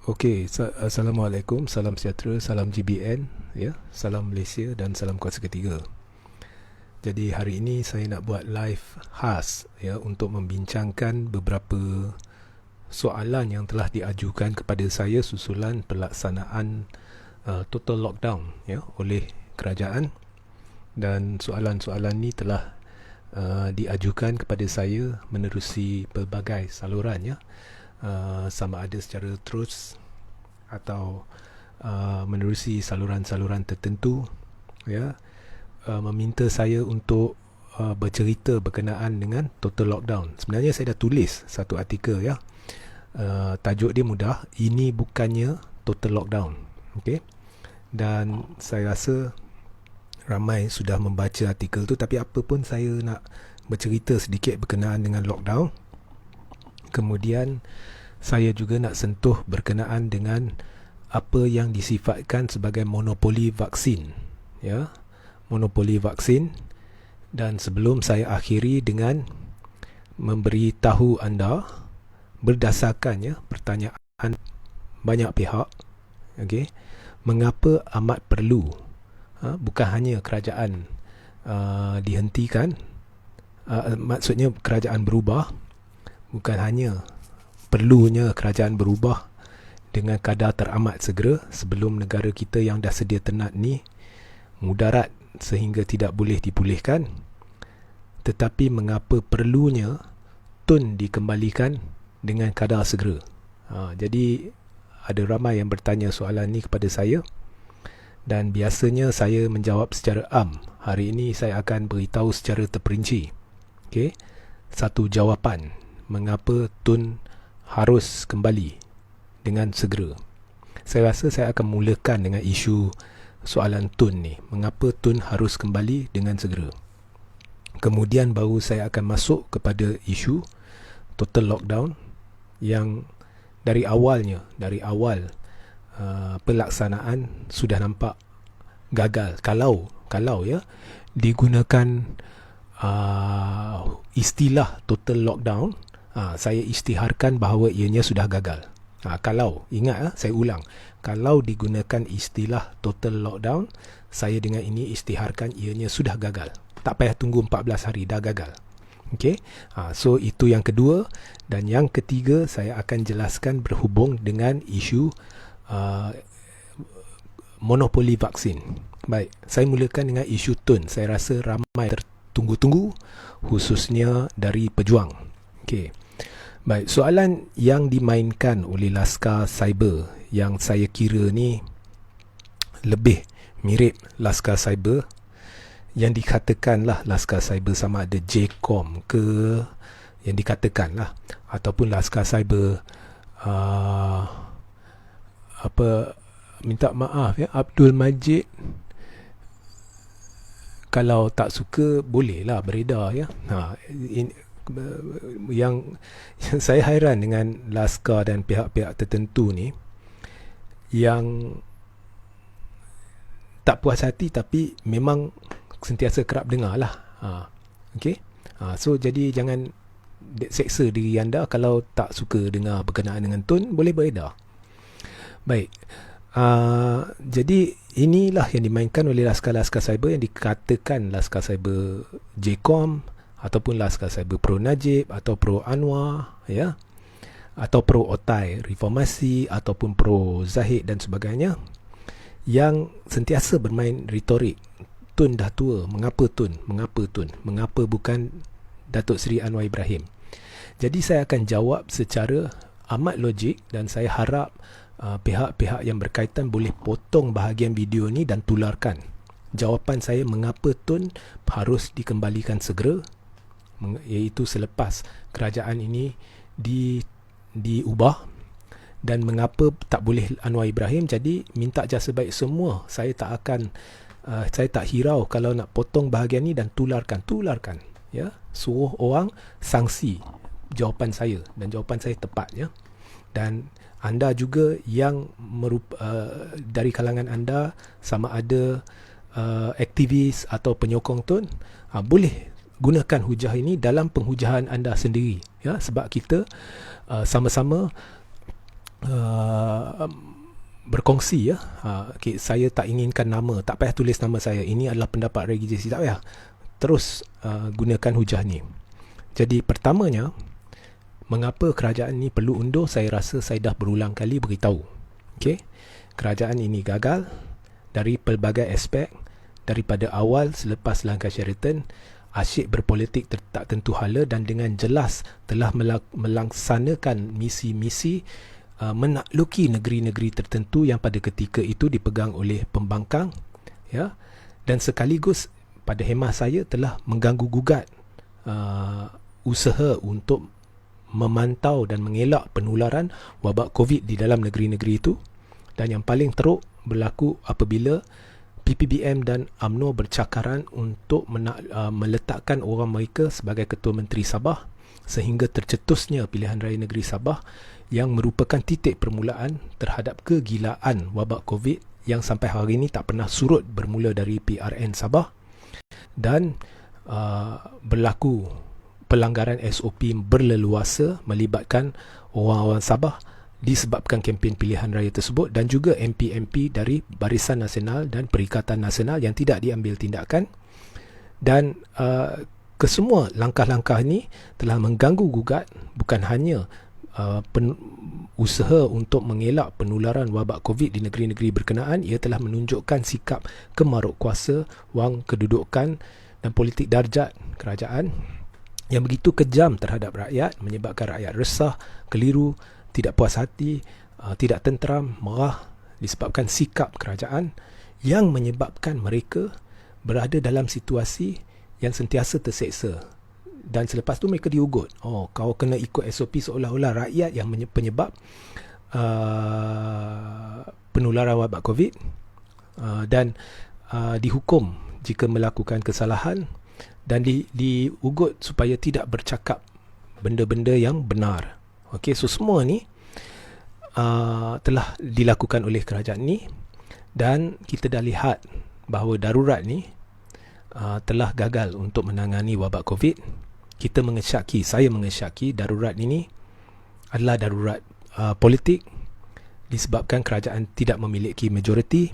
Okey, Assalamualaikum, salam sejahtera, salam GBN, ya, salam Malaysia dan salam kuasa ketiga. Jadi hari ini saya nak buat live khas ya untuk membincangkan beberapa soalan yang telah diajukan kepada saya susulan pelaksanaan total lockdown ya oleh kerajaan, dan soalan-soalan ni telah diajukan kepada saya menerusi pelbagai saluran ya. Sama ada secara terus atau menerusi saluran-saluran tertentu ya, meminta saya untuk bercerita berkenaan dengan total lockdown. Sebenarnya saya dah tulis satu artikel ya, tajuk dia mudah, ini bukannya total lockdown. Okey, dan saya rasa ramai sudah membaca artikel tu, tapi apa pun saya nak bercerita sedikit berkenaan dengan lockdown. Kemudian saya juga nak sentuh berkenaan dengan apa yang disifatkan sebagai monopoli vaksin ya, monopoli vaksin. Dan sebelum saya akhiri dengan memberi tahu anda berdasarkan ya pertanyaan banyak pihak, okey, mengapa amat perlu bukan hanya kerajaan dihentikan, maksudnya kerajaan berubah, bukan hanya perlunya kerajaan berubah dengan kadar teramat segera sebelum negara kita yang dah sedia tenat ni mudarat sehingga tidak boleh dipulihkan, tetapi mengapa perlunya tun dikembalikan dengan kadar segera. Jadi ada ramai yang bertanya soalan ni kepada saya, dan biasanya saya menjawab secara am. Hari ini saya akan beritahu secara terperinci, okay, satu jawapan mengapa tun harus kembali dengan segera. Saya rasa saya akan mulakan dengan isu soalan tun ni, mengapa tun harus kembali dengan segera. Kemudian baru saya akan masuk kepada isu total lockdown yang dari awal pelaksanaan sudah nampak gagal. Kalau ya digunakan istilah total lockdown, saya isytiharkan bahawa ianya sudah gagal. Kalau ingat, saya ulang, kalau digunakan istilah total lockdown, saya dengan ini isytiharkan ianya sudah gagal. Tak payah tunggu 14 hari, dah gagal. Okey, so itu yang kedua. Dan yang ketiga saya akan jelaskan berhubung dengan isu monopoli vaksin. Baik, saya mulakan dengan isu tun. Saya rasa ramai tertunggu-tunggu, khususnya dari pejuang. Okey, baik, soalan yang dimainkan oleh Laskar Cyber yang saya kira ni lebih mirip Laskar Cyber yang dikatakanlah Laskar Cyber sama ada JCOM ke, yang dikatakanlah, ataupun Laskar Cyber minta maaf ya, Abdul Majid, kalau tak suka bolehlah beredar ya. Yang saya hairan dengan Laskar dan pihak-pihak tertentu ni yang tak puas hati tapi memang sentiasa kerap dengar lah. Okay? So jadi jangan seksa diri anda. Kalau tak suka dengar berkenaan dengan tun, boleh beredar. Baik, jadi inilah yang dimainkan oleh Laskar-Laskar Cyber yang dikatakan Laskar Cyber JCOM, ataupun Laskar Cyber Pro Najib atau Pro Anwar ya, atau Pro Otai Reformasi ataupun Pro Zahid dan sebagainya, yang sentiasa bermain retorik. Tun dah tua, mengapa tun? Mengapa tun? Mengapa bukan Datuk Seri Anwar Ibrahim? Jadi saya akan jawab secara amat logik, dan saya harap pihak-pihak yang berkaitan boleh potong bahagian video ni dan tularkan jawapan saya mengapa tun harus dikembalikan segera, iaitu selepas kerajaan ini diubah, dan mengapa tak boleh Anwar Ibrahim. Jadi minta jasa baik semua. Saya tak hirau kalau nak potong bahagian ni dan tularkan ya, suruh orang sangsi jawapan saya, dan jawapan saya tepat ya. Dan anda juga yang dari kalangan anda, sama ada aktivis atau penyokong tun, boleh gunakan hujah ini dalam penghujahan anda sendiri ya, sebab kita sama-sama uh, berkongsi ya. Okay, saya tak inginkan nama, tak payah tulis nama saya. Ini adalah pendapat Reggie JC, tak payah. Terus gunakan hujah ni. Jadi pertamanya, mengapa kerajaan ini perlu undur, saya rasa saya dah berulang kali beritahu. Okay? Kerajaan ini gagal dari pelbagai aspek. Daripada awal selepas langkah Sheraton, asyik berpolitik tak tentu hala dan dengan jelas telah melaksanakan misi-misi menakluki negeri-negeri tertentu yang pada ketika itu dipegang oleh pembangkang, ya, dan sekaligus pada hemah saya telah mengganggu gugat usaha untuk memantau dan mengelak penularan wabak COVID di dalam negeri-negeri itu. Dan yang paling teruk berlaku apabila PPBM dan UMNO bercakaran untuk meletakkan orang mereka sebagai Ketua Menteri Sabah, sehingga tercetusnya pilihan raya negeri Sabah yang merupakan titik permulaan terhadap kegilaan wabak COVID yang sampai hari ini tak pernah surut, bermula dari PRN Sabah. Dan berlaku pelanggaran SOP berleluasa melibatkan orang-orang Sabah disebabkan kempen pilihan raya tersebut, dan juga MP-MP dari Barisan Nasional dan Perikatan Nasional yang tidak diambil tindakan. Dan kesemua langkah-langkah ini telah mengganggu gugat bukan hanya usaha untuk mengelak penularan wabak COVID di negeri-negeri berkenaan. Ia telah menunjukkan sikap kemaruk kuasa, wang kedudukan dan politik darjat kerajaan yang begitu kejam terhadap rakyat, menyebabkan rakyat resah, keliru, tidak puas hati, tidak tenteram, marah disebabkan sikap kerajaan yang menyebabkan mereka berada dalam situasi yang sentiasa terseksa. Dan selepas tu mereka diugut. Oh, kau kena ikut SOP, seolah-olah rakyat yang penyebab penularan wabak COVID, dan dihukum jika melakukan kesalahan, dan diugut supaya tidak bercakap benda-benda yang benar. Okey, so semua ni telah dilakukan oleh kerajaan ni, dan kita dah lihat bahawa darurat ni telah gagal untuk menangani wabak COVID. Kita mengesyaki, saya mengesyaki darurat ini adalah darurat politik disebabkan kerajaan tidak memiliki majoriti,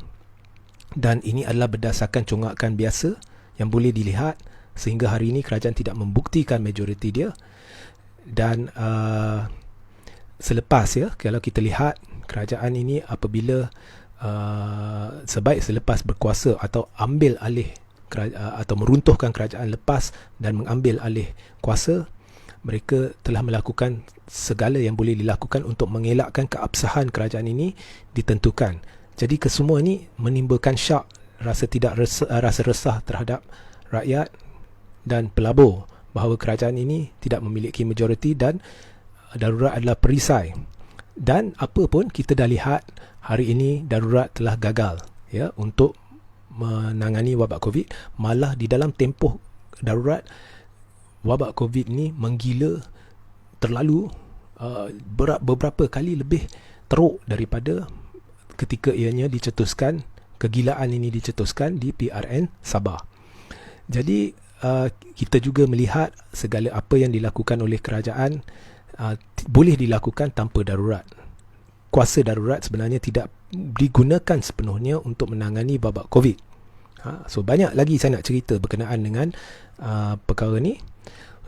dan ini adalah berdasarkan congkakan biasa yang boleh dilihat sehingga hari ini kerajaan tidak membuktikan majoriti dia. Dan selepas, ya, kalau kita lihat kerajaan ini apabila selepas berkuasa atau ambil alih atau meruntuhkan kerajaan lepas dan mengambil alih kuasa, mereka telah melakukan segala yang boleh dilakukan untuk mengelakkan keabsahan kerajaan ini ditentukan. Jadi kesemua ini menimbulkan syak, rasa resah terhadap rakyat dan pelabur bahawa kerajaan ini tidak memiliki majoriti dan darurat adalah perisai. Dan apa pun kita dah lihat hari ini darurat telah gagal, ya, untuk menangani wabak COVID. Malah di dalam tempoh darurat, wabak COVID ni menggila terlalu, beberapa kali lebih teruk daripada ketika ianya dicetuskan, kegilaan ini dicetuskan di PRN Sabah. Jadi kita juga melihat segala apa yang dilakukan oleh kerajaan boleh dilakukan tanpa darurat. Kuasa darurat sebenarnya tidak digunakan sepenuhnya untuk menangani wabak COVID. So banyak lagi saya nak cerita berkenaan dengan perkara ni.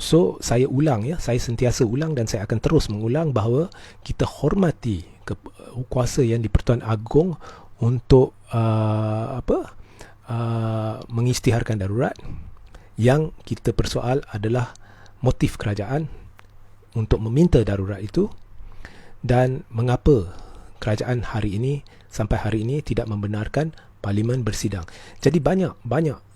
So saya ulang, ya, saya sentiasa ulang dan saya akan terus mengulang bahawa kita hormati kuasa yang di-Pertuan Agong untuk mengisytiharkan darurat. Yang kita persoal adalah motif kerajaan untuk meminta darurat itu, dan mengapa kerajaan hari ini sampai hari ini tidak membenarkan parlimen bersidang. Jadi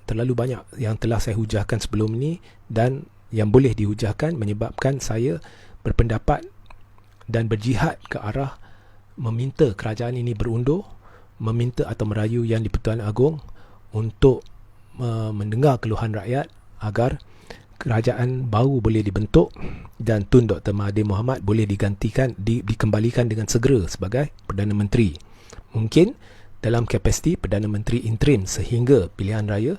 terlalu banyak yang telah saya hujahkan sebelum ini dan yang boleh dihujahkan, menyebabkan saya berpendapat dan berjihad ke arah meminta kerajaan ini berundur, meminta atau merayu Yang di-Pertuan Agong untuk mendengar keluhan rakyat agar kerajaan baru boleh dibentuk dan Tun Dr. Mahathir Mohamad boleh dikembalikan dengan segera sebagai Perdana Menteri. Mungkin dalam kapasiti Perdana Menteri interim sehingga pilihan raya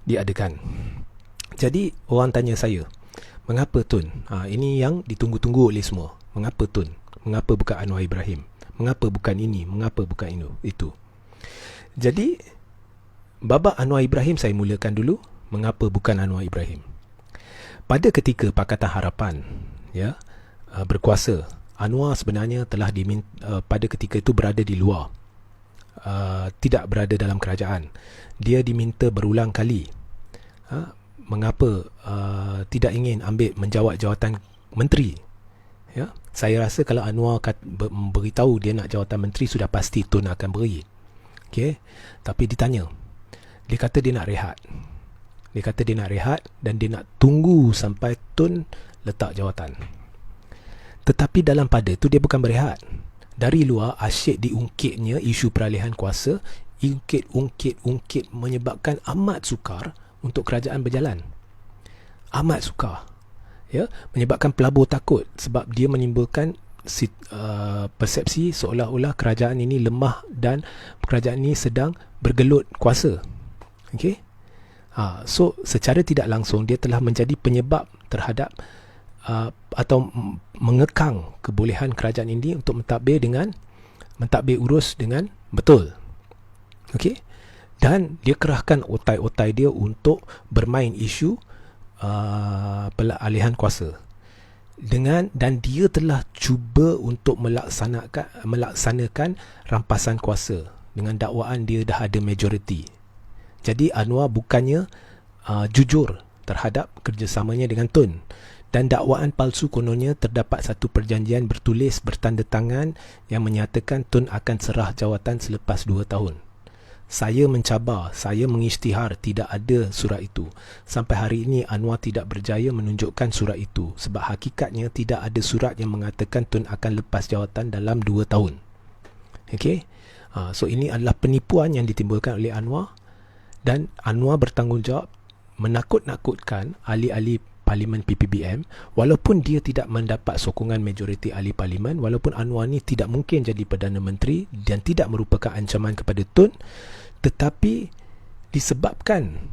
diadakan. Jadi orang tanya saya, mengapa Tun? Ini yang ditunggu-tunggu oleh semua. Mengapa Tun? Mengapa bukan Anwar Ibrahim? Mengapa bukan ini? Mengapa bukan itu? Jadi, babak Anwar Ibrahim saya mulakan dulu. Mengapa bukan Anwar Ibrahim? Pada ketika Pakatan Harapan berkuasa, Anwar sebenarnya telah pada ketika itu berada di luar, tidak berada dalam kerajaan. Dia diminta berulang kali mengapa tidak ingin menjawat jawatan menteri. Saya rasa kalau Anwar beritahu dia nak jawatan menteri, sudah pasti Tun akan beri. Tapi ditanya, dia kata dia nak rehat. Dan dia nak tunggu sampai Tun letak jawatan. Tetapi dalam pada itu dia bukan berehat. Dari luar asyik diungkitnya isu peralihan kuasa, ungkit menyebabkan amat sukar untuk kerajaan berjalan. Amat sukar. Menyebabkan pelabur takut sebab dia menimbulkan persepsi seolah-olah kerajaan ini lemah dan kerajaan ini sedang bergelut kuasa. So secara tidak langsung dia telah menjadi penyebab terhadap atau mengekang kebolehan kerajaan ini untuk mentadbir urus dengan betul. Dan dia kerahkan otai-otai dia untuk bermain isu peralihan kuasa dan dia telah cuba untuk melaksanakan rampasan kuasa dengan dakwaan dia dah ada majoriti. Jadi Anwar bukannya jujur terhadap kerjasamanya dengan Tun, dan dakwaan palsu kononnya terdapat satu perjanjian bertulis bertanda tangan yang menyatakan Tun akan serah jawatan selepas 2 tahun. Saya mencabar, saya mengisytihar tidak ada surat itu. Sampai hari ini Anwar tidak berjaya menunjukkan surat itu sebab hakikatnya tidak ada surat yang mengatakan Tun akan lepas jawatan dalam 2 tahun. So ini adalah penipuan yang ditimbulkan oleh Anwar, dan Anwar bertanggungjawab menakut-nakutkan ahli-ahli Parlimen PPBM walaupun dia tidak mendapat sokongan majoriti ahli Parlimen, walaupun Anwar ni tidak mungkin jadi Perdana Menteri dan tidak merupakan ancaman kepada Tun, tetapi disebabkan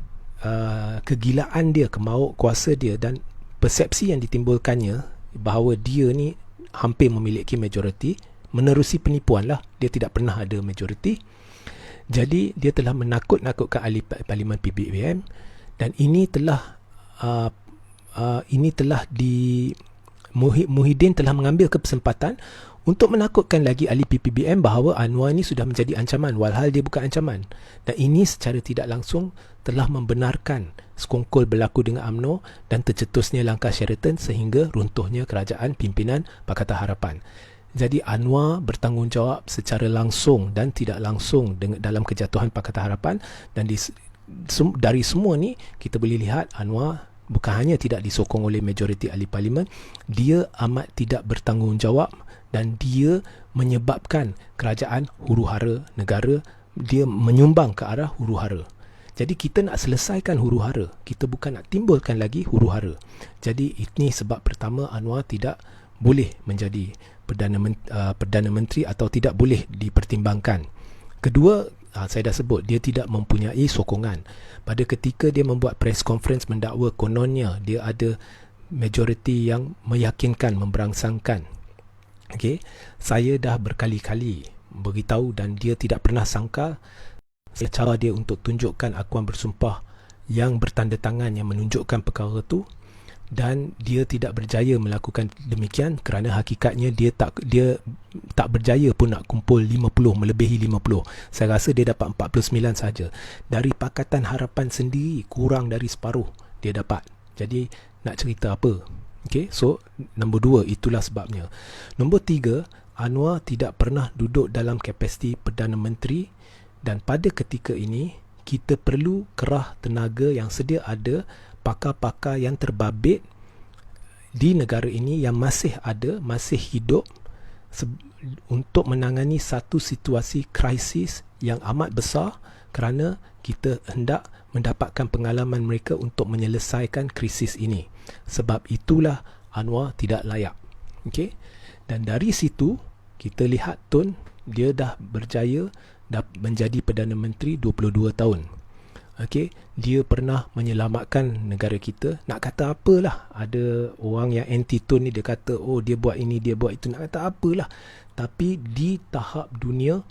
kegilaan dia, kemauk kuasa dia dan persepsi yang ditimbulkannya bahawa dia ni hampir memiliki majoriti, menerusi penipuan lah, dia tidak pernah ada majoriti. Jadi dia telah menakut-nakutkan ahli Parlimen PPBM, dan ini telah Muhyiddin telah mengambil kesempatan untuk menakutkan lagi ahli PPBM bahawa Anwar ini sudah menjadi ancaman, walhal dia bukan ancaman. Dan ini secara tidak langsung telah membenarkan sekongkol berlaku dengan UMNO dan tercetusnya langkah Sheraton sehingga runtuhnya kerajaan pimpinan Pakatan Harapan. Jadi Anwar bertanggungjawab secara langsung dan tidak langsung dalam kejatuhan Pakatan Harapan, dan dari semua ni kita boleh lihat Anwar bukan hanya tidak disokong oleh majoriti ahli parlimen, dia amat tidak bertanggungjawab dan dia menyebabkan kerajaan huru-hara negara, dia menyumbang ke arah huru-hara. Jadi kita nak selesaikan huru-hara, kita bukan nak timbulkan lagi huru-hara. Jadi ini sebab pertama Anwar tidak boleh menjadi Perdana Menteri atau tidak boleh dipertimbangkan. Kedua, saya dah sebut, dia tidak mempunyai sokongan. Pada ketika dia membuat press conference mendakwa kononnya dia ada majoriti yang meyakinkan, memberangsangkan. Saya dah berkali-kali beritahu dan dia tidak pernah sangka cara dia untuk tunjukkan akuan bersumpah yang bertanda tangan yang menunjukkan perkara itu, dan dia tidak berjaya melakukan demikian kerana hakikatnya dia tak berjaya pun nak kumpul 50, melebihi 50. Saya rasa dia dapat 49 saja. Dari Pakatan Harapan sendiri kurang dari separuh dia dapat. Jadi nak cerita apa? So nombor 2, itulah sebabnya. Nombor 3, Anwar tidak pernah duduk dalam kapasiti Perdana Menteri, dan pada ketika ini kita perlu kerah tenaga yang sedia ada, pakar-pakar yang terbabit di negara ini yang masih ada, masih hidup untuk menangani satu situasi krisis yang amat besar, kerana kita hendak mendapatkan pengalaman mereka untuk menyelesaikan krisis ini. Sebab itulah Anwar tidak layak. Dan dari situ kita lihat Tun, dia dah berjaya dah menjadi Perdana Menteri 22 tahun. Okey, dia pernah menyelamatkan negara kita. Nak kata apalah, ada orang yang anti Tun ni, dia kata oh dia buat ini, dia buat itu, nak kata apalah. Tapi di tahap dunia,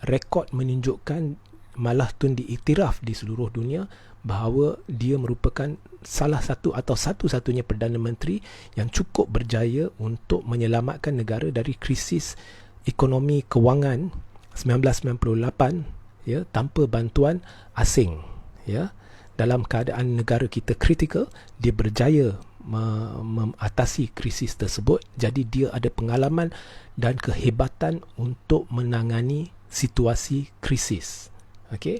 rekod menunjukkan malah Tun diiktiraf di seluruh dunia bahawa dia merupakan salah satu atau satu-satunya Perdana Menteri yang cukup berjaya untuk menyelamatkan negara dari krisis ekonomi kewangan 1998, ya, tanpa bantuan asing, ya. Dalam keadaan negara kita kritikal, dia berjaya mengatasi krisis tersebut. Jadi dia ada pengalaman dan kehebatan untuk menangani situasi krisis. Okey.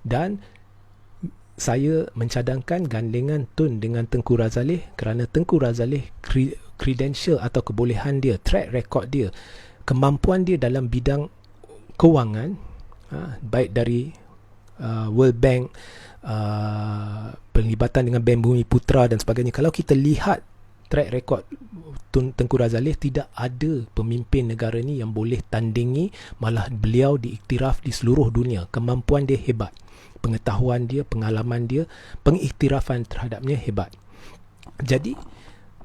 Dan saya mencadangkan gandengan Tun dengan Tengku Razaleh kerana Tengku Razaleh credential atau kebolehan dia, track record dia, kemampuan dia dalam bidang kewangan, baik dari World Bank, penglibatan dengan Bank Bumi Putra dan sebagainya. Kalau kita lihat track record Tengku Razaleh, tidak ada pemimpin negara ni yang boleh tandingi, malah beliau diiktiraf di seluruh dunia. Kemampuan dia hebat, pengetahuan dia, pengalaman dia, pengiktirafan terhadapnya hebat. Jadi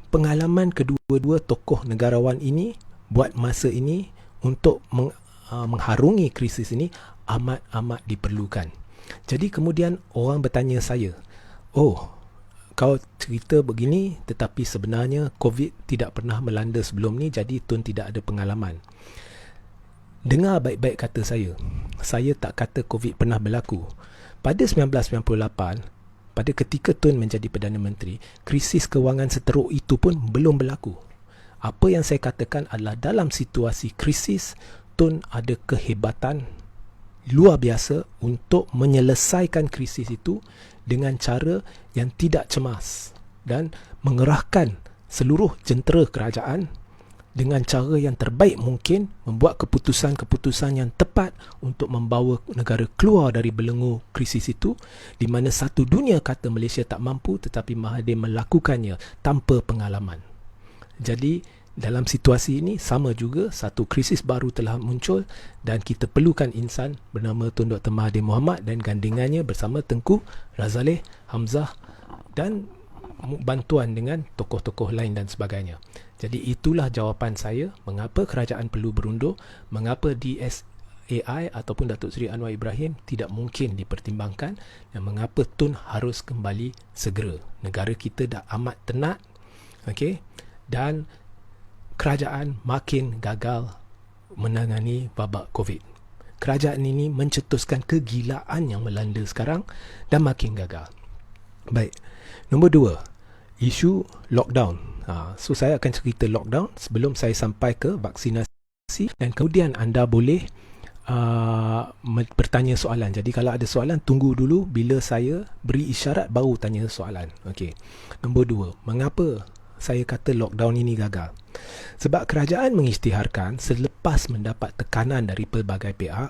pengalaman kedua-dua tokoh negarawan ini buat masa ini untuk mengharungi krisis ini amat-amat diperlukan. Jadi kemudian orang bertanya saya, oh, kau cerita begini tetapi sebenarnya COVID tidak pernah melanda sebelum ni, jadi Tun tidak ada pengalaman. Dengar baik-baik kata saya tak kata COVID pernah berlaku. Pada 1998, pada ketika Tun menjadi Perdana Menteri, krisis kewangan seteruk itu pun belum berlaku. Apa yang saya katakan adalah dalam situasi krisis, Tun ada kehebatan luar biasa untuk menyelesaikan krisis itu dengan cara yang tidak cemas dan mengerahkan seluruh jentera kerajaan dengan cara yang terbaik mungkin, membuat keputusan-keputusan yang tepat untuk membawa negara keluar dari belenggu krisis itu, di mana satu dunia kata Malaysia tak mampu, tetapi Mahathir melakukannya tanpa pengalaman. Jadi dalam situasi ini sama juga, satu krisis baru telah muncul dan kita perlukan insan bernama Tun Dr. Mahathir Mohamad dan gandingannya bersama Tengku Razaleh, Hamzah dan bantuan dengan tokoh-tokoh lain dan sebagainya. Jadi itulah jawapan saya mengapa kerajaan perlu berundur, mengapa DSAI ataupun Datuk Seri Anwar Ibrahim tidak mungkin dipertimbangkan, dan mengapa Tun harus kembali segera. Negara kita dah amat tenat, okey, dan kerajaan makin gagal menangani babak COVID. Kerajaan ini mencetuskan kegilaan yang melanda sekarang dan makin gagal. Baik, nombor 2, isu lockdown. So saya akan cerita lockdown sebelum saya sampai ke vaksinasi, dan kemudian anda boleh bertanya soalan. Jadi kalau ada soalan, tunggu dulu bila saya beri isyarat baru tanya soalan. Okey. Nombor 2, mengapa saya kata lockdown ini gagal? Sebab kerajaan mengisytiharkan selepas mendapat tekanan dari pelbagai pihak,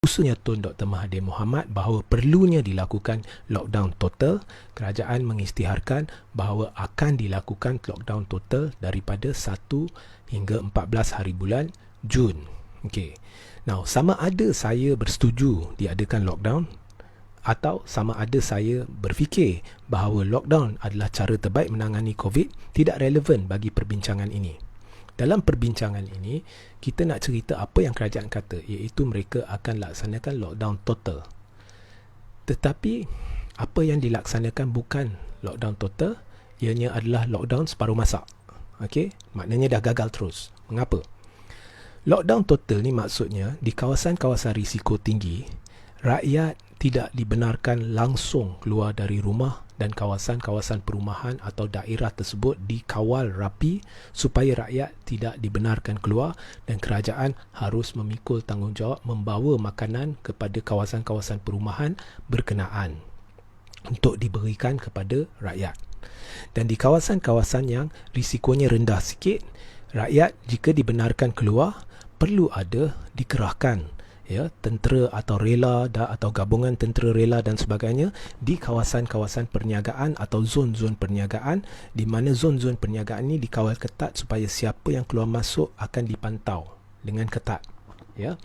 khususnya Tun Dr. Mahathir Mohamad, bahawa perlunya dilakukan lockdown total. Kerajaan mengisytiharkan bahawa akan dilakukan lockdown total daripada 1 hingga 14 hari bulan Jun. Okey. Now, sama ada saya bersetuju diadakan lockdown atau sama ada saya berfikir bahawa lockdown adalah cara terbaik menangani COVID, tidak relevan bagi perbincangan ini. Dalam perbincangan ini, kita nak cerita apa yang kerajaan kata, iaitu mereka akan laksanakan lockdown total. Tetapi, apa yang dilaksanakan bukan lockdown total, ianya adalah lockdown separuh masa. Okey? Maknanya dah gagal terus. Mengapa? Lockdown total ni maksudnya, di kawasan-kawasan risiko tinggi, rakyat tidak dibenarkan langsung keluar dari rumah dan kawasan-kawasan perumahan atau daerah tersebut dikawal rapi supaya rakyat tidak dibenarkan keluar, dan kerajaan harus memikul tanggungjawab membawa makanan kepada kawasan-kawasan perumahan berkenaan untuk diberikan kepada rakyat. Dan di kawasan-kawasan yang risikonya rendah sikit, rakyat jika dibenarkan keluar perlu ada dikerahkan, ya, tentera atau rela atau gabungan tentera rela dan sebagainya di kawasan-kawasan perniagaan atau zon-zon perniagaan, di mana zon-zon perniagaan ini dikawal ketat supaya siapa yang keluar masuk akan dipantau dengan ketat, ya.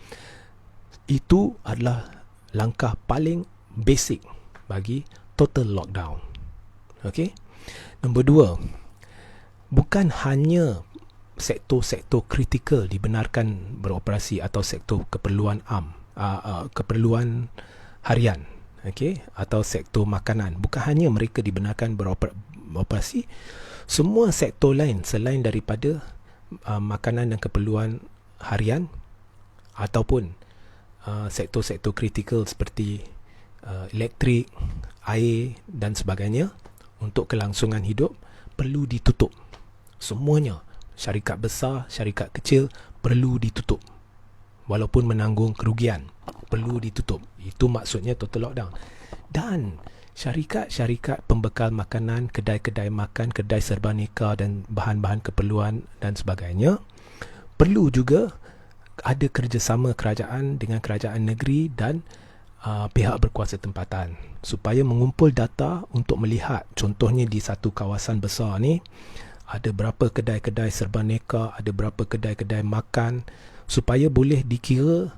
Itu adalah langkah paling basic bagi total lockdown. Okey. Nombor 2, bukan hanya sektor-sektor kritikal dibenarkan beroperasi atau sektor keperluan keperluan harian, okey, atau sektor makanan. Bukan hanya mereka dibenarkan beroperasi, semua sektor lain selain daripada makanan dan keperluan harian ataupun sektor-sektor kritikal seperti elektrik, air dan sebagainya untuk kelangsungan hidup perlu ditutup. Semuanya, syarikat besar, syarikat kecil perlu ditutup. Walaupun menanggung kerugian, perlu ditutup. Itu maksudnya total lockdown. Dan syarikat-syarikat pembekal makanan, kedai-kedai makan, kedai serbaneka dan bahan-bahan keperluan dan sebagainya perlu juga ada kerjasama kerajaan dengan kerajaan negeri dan pihak berkuasa tempatan supaya mengumpul data untuk melihat, contohnya di satu kawasan besar ni ada berapa kedai-kedai serbaneka, ada berapa kedai-kedai makan, supaya boleh dikira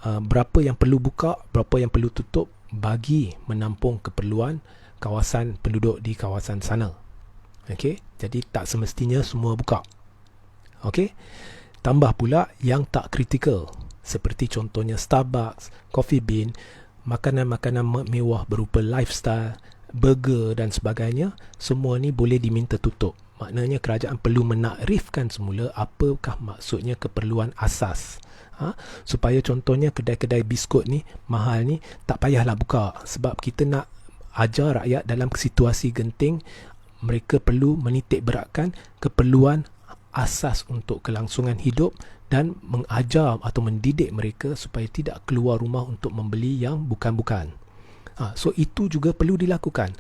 berapa yang perlu buka, berapa yang perlu tutup bagi menampung keperluan kawasan penduduk di kawasan sana. Okey, jadi tak semestinya semua buka. Okey. Tambah pula yang tak kritikal, seperti contohnya Starbucks, Coffee Bean, makanan-makanan mewah berupa lifestyle, burger dan sebagainya, semua ni boleh diminta tutup. Maknanya kerajaan perlu menakrifkan semula apakah maksudnya keperluan asas. Supaya contohnya kedai-kedai biskut ni mahal ni tak payahlah buka, sebab kita nak ajar rakyat dalam situasi genting mereka perlu menitik beratkan keperluan asas untuk kelangsungan hidup dan mengajar atau mendidik mereka supaya tidak keluar rumah untuk membeli yang bukan-bukan. So itu juga perlu dilakukan.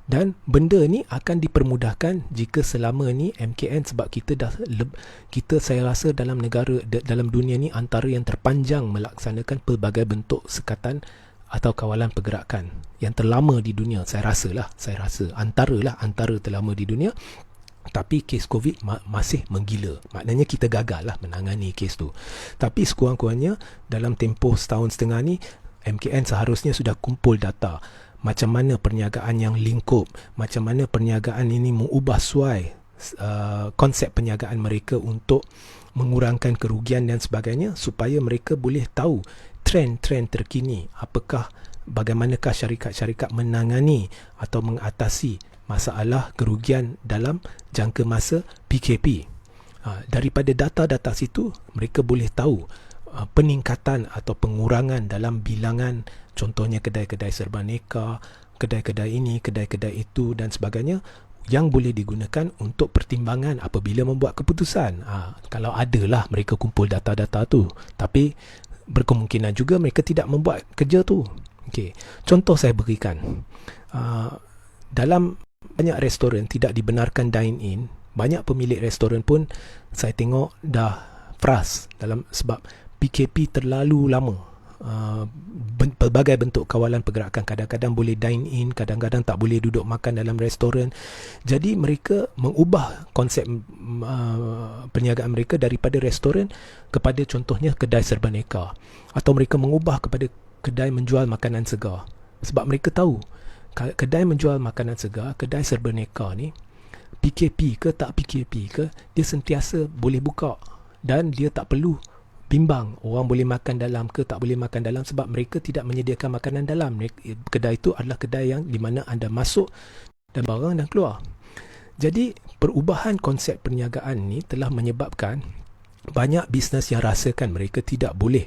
Dan benda ni akan dipermudahkan jika selama ni MKN, sebab kita saya rasa dalam dunia ni antara yang terpanjang melaksanakan pelbagai bentuk sekatan atau kawalan pergerakan yang terlama di dunia. Saya rasa antara terlama di dunia. Tapi kes COVID masih menggila. Maknanya kita gagal lah menangani kes tu. Tapi sekurang-kurangnya dalam tempoh setahun setengah ni MKN seharusnya sudah kumpul data macam mana perniagaan yang lingkup, macam mana perniagaan ini mengubah suai konsep perniagaan mereka untuk mengurangkan kerugian dan sebagainya, supaya mereka boleh tahu trend-trend terkini, bagaimanakah syarikat-syarikat menangani atau mengatasi masalah kerugian dalam jangka masa PKP. Daripada data-data situ mereka boleh tahu peningkatan atau pengurangan dalam bilangan, contohnya kedai-kedai serbaneka, kedai-kedai ini, kedai-kedai itu dan sebagainya, yang boleh digunakan untuk pertimbangan apabila membuat keputusan. Kalau adalah mereka kumpul data-data tu, tapi berkemungkinan juga mereka tidak membuat kerja tu. Okay. Contoh saya berikan, dalam banyak restoran tidak dibenarkan dine-in, banyak pemilik restoran pun saya tengok dah frust sebab PKP terlalu lama. Pelbagai bentuk kawalan pergerakan, kadang-kadang boleh dine in, kadang-kadang tak boleh duduk makan dalam restoran. Jadi mereka mengubah konsep perniagaan mereka daripada restoran kepada contohnya kedai serbaneka, atau mereka mengubah kepada kedai menjual makanan segar. Sebab mereka tahu kedai menjual makanan segar, kedai serbaneka ni PKP ke tak PKP ke, dia sentiasa boleh buka dan dia tak perlu bimbang orang boleh makan dalam ke tak boleh makan dalam, sebab mereka tidak menyediakan makanan dalam. Kedai itu adalah kedai yang di mana anda masuk dan barang dan keluar. Jadi perubahan konsep perniagaan ni telah menyebabkan banyak bisnes yang rasakan mereka tidak boleh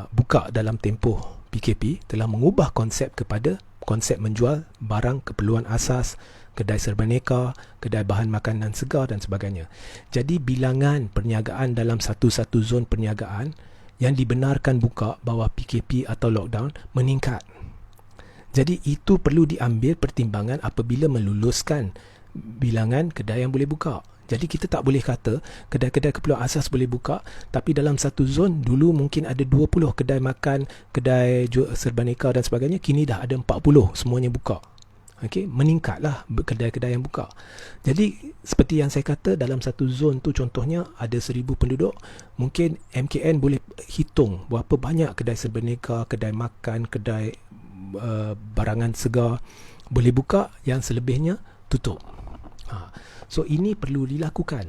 buka dalam tempoh PKP telah mengubah konsep kepada konsep menjual barang keperluan asas, kedai serbaneka, kedai bahan makanan segar dan sebagainya. Jadi bilangan perniagaan dalam satu-satu zon perniagaan yang dibenarkan buka bawah PKP atau lockdown meningkat. Jadi itu perlu diambil pertimbangan apabila meluluskan bilangan kedai yang boleh buka. Jadi kita tak boleh kata kedai-kedai keperluan asas boleh buka, tapi dalam satu zon dulu mungkin ada 20 kedai makan, kedai serbaneka dan sebagainya, kini dah ada 40 semuanya buka. Okey, meningkatlah kedai-kedai yang buka. Jadi seperti yang saya kata, dalam satu zon tu contohnya ada 1000 penduduk, mungkin MKN boleh hitung berapa banyak kedai serbaneka, kedai makan, kedai barangan segar boleh buka, yang selebihnya tutup. So ini perlu dilakukan.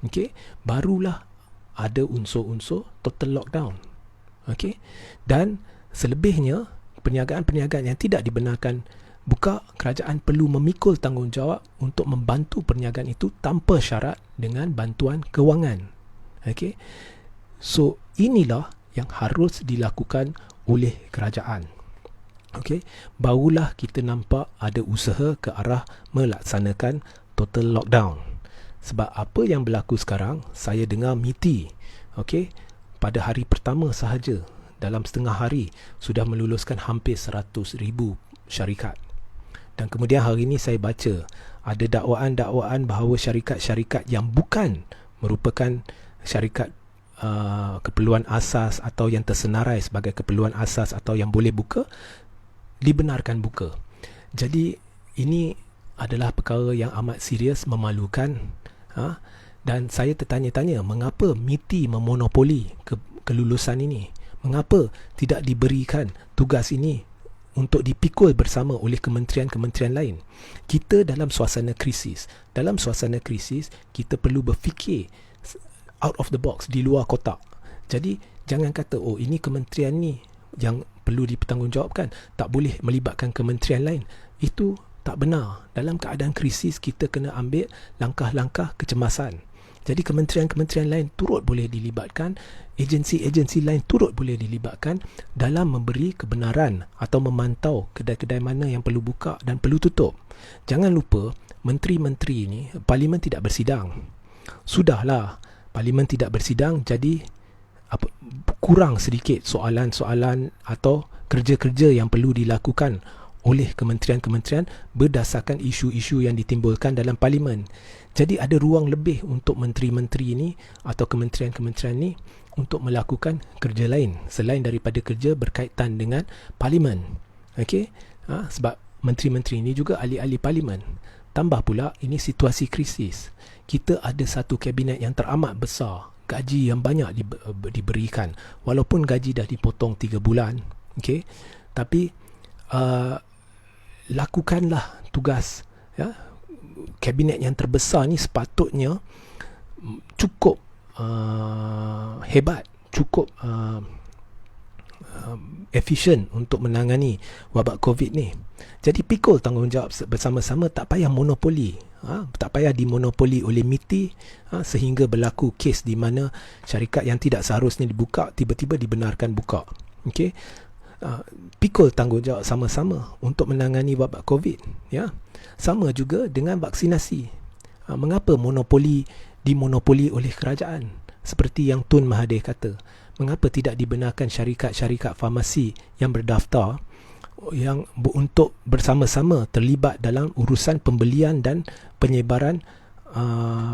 Okey, barulah ada unsur-unsur total lockdown. Okey, dan selebihnya perniagaan-perniagaan yang tidak dibenarkan buka, kerajaan perlu memikul tanggungjawab untuk membantu perniagaan itu tanpa syarat dengan bantuan kewangan. Okey, so inilah yang harus dilakukan oleh kerajaan. Okey, barulah kita nampak ada usaha ke arah melaksanakan total lockdown. Sebab apa yang berlaku sekarang, saya dengar MITI, okey, pada hari pertama sahaja, dalam setengah hari sudah meluluskan hampir 100,000 syarikat. Dan kemudian hari ini saya baca ada dakwaan-dakwaan bahawa syarikat-syarikat yang bukan merupakan syarikat keperluan asas atau yang tersenarai sebagai keperluan asas atau yang boleh buka, dibenarkan buka. Jadi ini adalah perkara yang amat serius, memalukan. Dan saya tertanya-tanya, mengapa MITI memonopoli kelulusan ini? Mengapa tidak diberikan tugas ini untuk dipikul bersama oleh kementerian-kementerian lain? Kita dalam suasana krisis. Dalam suasana krisis, kita perlu berfikir out of the box, di luar kotak. Jadi jangan kata, oh ini kementerian ni yang perlu dipertanggungjawabkan, tak boleh melibatkan kementerian lain. Itu tak benar. Dalam keadaan krisis, kita kena ambil langkah-langkah kecemasan. Jadi kementerian-kementerian lain turut boleh dilibatkan, agensi-agensi lain turut boleh dilibatkan dalam memberi kebenaran atau memantau kedai-kedai mana yang perlu buka dan perlu tutup. Jangan lupa, menteri-menteri ini, parlimen tidak bersidang. Sudahlah, parlimen tidak bersidang, jadi kurang sedikit soalan-soalan atau kerja-kerja yang perlu dilakukan oleh kementerian-kementerian berdasarkan isu-isu yang ditimbulkan dalam parlimen. Jadi ada ruang lebih untuk menteri-menteri ini atau kementerian-kementerian ini untuk melakukan kerja lain selain daripada kerja berkaitan dengan parlimen. Okey, sebab menteri-menteri ini juga ahli-ahli parlimen. Tambah pula ini situasi krisis. Kita ada satu kabinet yang teramat besar, gaji yang banyak diberikan, walaupun gaji dah dipotong 3 bulan. Okey, tapi lakukanlah tugas, ya. Kabinet yang terbesar ni sepatutnya cukup hebat, cukup efisien untuk menangani wabak COVID ni. Jadi pikul tanggungjawab bersama-sama, tak payah monopoli, tak payah dimonopoli oleh MITI, sehingga berlaku kes di mana syarikat yang tidak seharusnya dibuka tiba-tiba dibenarkan buka. Okey, pikul tanggungjawab sama-sama untuk menangani wabak COVID, ya. Sama juga dengan vaksinasi. Mengapa dimonopoli oleh kerajaan? Seperti yang Tun Mahathir kata, mengapa tidak dibenarkan syarikat-syarikat farmasi yang berdaftar yang untuk bersama-sama terlibat dalam urusan pembelian dan penyebaran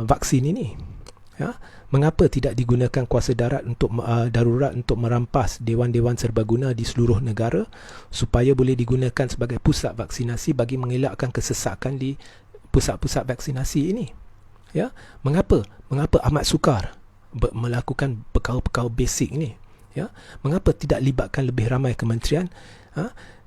vaksin ini, ya? Mengapa tidak digunakan kuasa darurat untuk merampas dewan-dewan serbaguna di seluruh negara supaya boleh digunakan sebagai pusat vaksinasi bagi mengelakkan kesesakan di pusat-pusat vaksinasi ini, ya? Mengapa amat sukar melakukan perkara-perkara basic ini, ya? Mengapa tidak libatkan lebih ramai kementerian?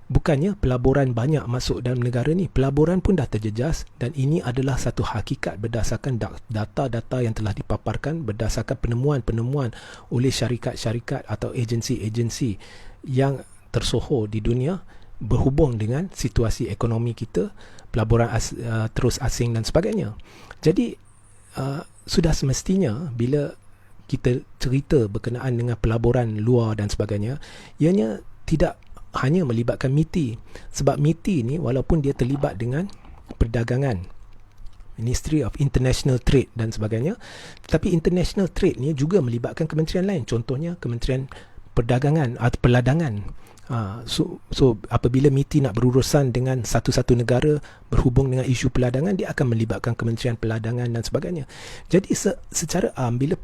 Bukannya pelaburan banyak masuk dalam negara ni, pelaburan pun dah terjejas, dan ini adalah satu hakikat berdasarkan data-data yang telah dipaparkan, berdasarkan penemuan-penemuan oleh syarikat-syarikat atau agensi-agensi yang tersohor di dunia berhubung dengan situasi ekonomi kita, pelaburan terus asing dan sebagainya. Jadi sudah semestinya bila kita cerita berkenaan dengan pelaburan luar dan sebagainya, ianya tidak hanya melibatkan MITI. Sebab MITI ni walaupun dia terlibat dengan perdagangan, Ministry of International Trade dan sebagainya, tapi international trade ni juga melibatkan kementerian lain. Contohnya Kementerian Perdagangan atau Peladangan. So apabila MITI nak berurusan dengan satu-satu negara berhubung dengan isu peladangan, dia akan melibatkan Kementerian Peladangan dan sebagainya. Jadi secara bila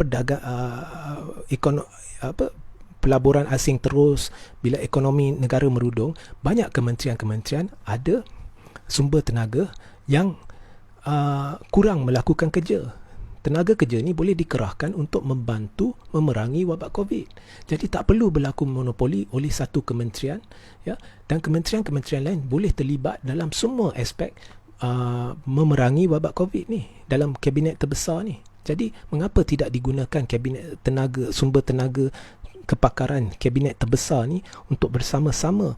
pelaburan asing terus, bila ekonomi negara merudung, banyak kementerian-kementerian ada sumber tenaga yang kurang melakukan kerja. tenaga kerja ni boleh dikerahkan untuk membantu memerangi wabak COVID. Jadi tak perlu berlaku monopoli oleh satu kementerian, ya, dan kementerian-kementerian lain boleh terlibat dalam semua aspek memerangi wabak COVID ni dalam kabinet terbesar ni. Jadi mengapa tidak digunakan kabinet sumber tenaga kepakaran kabinet terbesar ni untuk bersama-sama